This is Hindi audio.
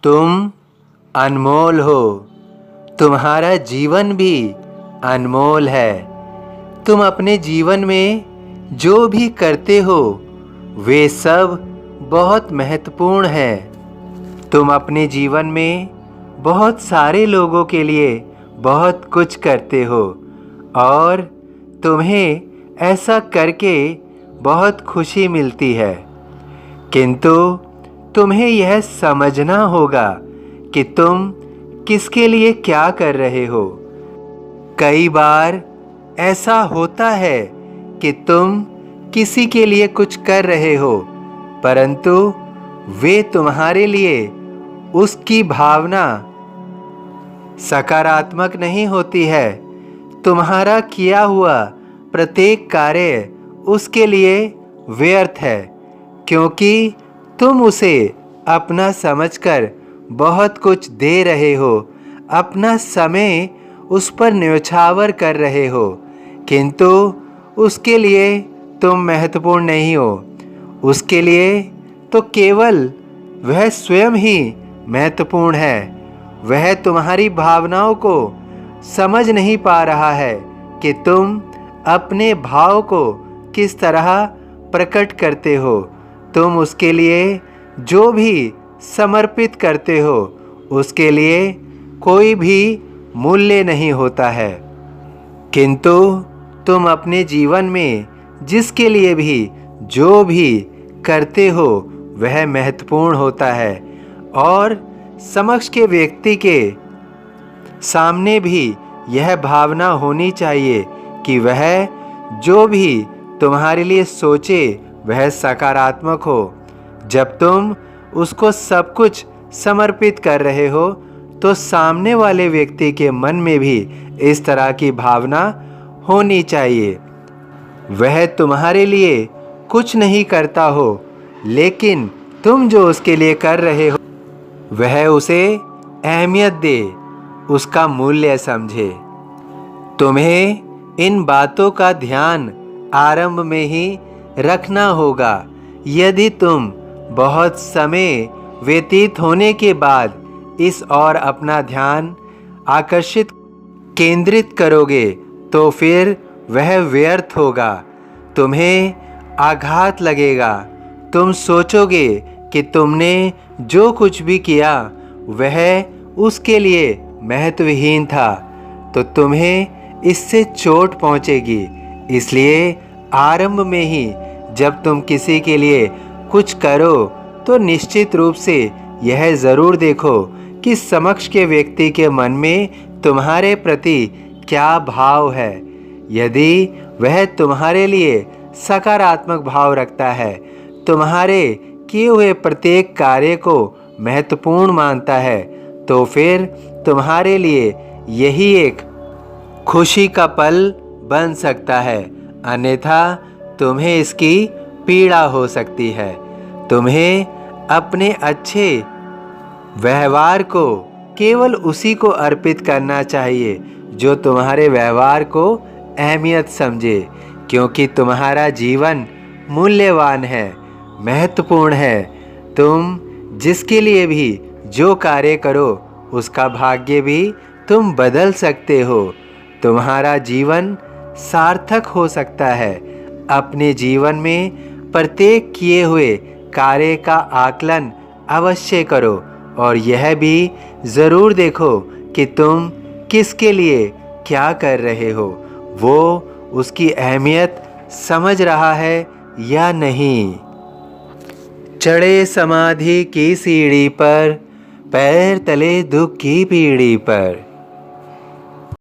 तुम अनमोल हो। तुम्हारा जीवन भी अनमोल है। तुम अपने जीवन में जो भी करते हो वे सब बहुत महत्वपूर्ण है। तुम अपने जीवन में बहुत सारे लोगों के लिए बहुत कुछ करते हो और तुम्हें ऐसा करके बहुत खुशी मिलती है। किंतु तुम्हें यह समझना होगा कि तुम किसके लिए क्या कर रहे हो। कई बार ऐसा होता है कि तुम किसी के लिए कुछ कर रहे हो परंतु वे तुम्हारे लिए उसकी भावना सकारात्मक नहीं होती है। तुम्हारा किया हुआ प्रत्येक कार्य उसके लिए व्यर्थ है क्योंकि तुम उसे अपना समझकर बहुत कुछ दे रहे हो, अपना समय उस पर न्यौछावर कर रहे हो, किंतु उसके लिए तुम महत्वपूर्ण नहीं हो। उसके लिए तो केवल वह स्वयं ही महत्वपूर्ण है। वह तुम्हारी भावनाओं को समझ नहीं पा रहा है कि तुम अपने भाव को किस तरह प्रकट करते हो। तुम उसके लिए जो भी समर्पित करते हो उसके लिए कोई भी मूल्य नहीं होता है, किंतु तुम अपने जीवन में जिसके लिए भी जो भी करते हो वह महत्वपूर्ण होता है और समक्ष के व्यक्ति के सामने भी यह भावना होनी चाहिए कि वह जो भी तुम्हारे लिए सोचे वह सकारात्मक हो। जब तुम उसको सब कुछ समर्पित कर रहे हो तो सामने वाले व्यक्ति के मन में भी इस तरह की भावना होनी चाहिए। वह तुम्हारे लिए कुछ नहीं करता हो लेकिन तुम जो उसके लिए कर रहे हो वह उसे अहमियत दे, उसका मूल्य समझे। तुम्हें इन बातों का ध्यान आरंभ में ही रखना होगा। यदि तुम बहुत समय व्यतीत होने के बाद इस और अपना ध्यान आकर्षित केंद्रित करोगे तो फिर वह व्यर्थ होगा। तुम्हें आघात लगेगा। तुम सोचोगे कि तुमने जो कुछ भी किया वह उसके लिए महत्वहीन था, तो तुम्हें इससे चोट पहुंचेगी। इसलिए आरंभ में ही जब तुम किसी के लिए कुछ करो तो निश्चित रूप से यह ज़रूर देखो कि समक्ष के व्यक्ति के मन में तुम्हारे प्रति क्या भाव है। यदि वह तुम्हारे लिए सकारात्मक भाव रखता है, तुम्हारे किए हुए प्रत्येक कार्य को महत्वपूर्ण मानता है, तो फिर तुम्हारे लिए यही एक खुशी का पल बन सकता है, अन्यथा तुम्हें इसकी पीड़ा हो सकती है। तुम्हें अपने अच्छे व्यवहार को केवल उसी को अर्पित करना चाहिए जो तुम्हारे व्यवहार को अहमियत समझे, क्योंकि तुम्हारा जीवन मूल्यवान है, महत्वपूर्ण है। तुम जिसके लिए भी जो कार्य करो उसका भाग्य भी तुम बदल सकते हो। तुम्हारा जीवन सार्थक हो सकता है। अपने जीवन में प्रत्येक किए हुए कार्य का आकलन अवश्य करो और यह भी ज़रूर देखो कि तुम किसके लिए क्या कर रहे हो, वो उसकी अहमियत समझ रहा है या नहीं। चढ़े समाधि की सीढ़ी पर, पैर तले दुख की पीढ़ी पर।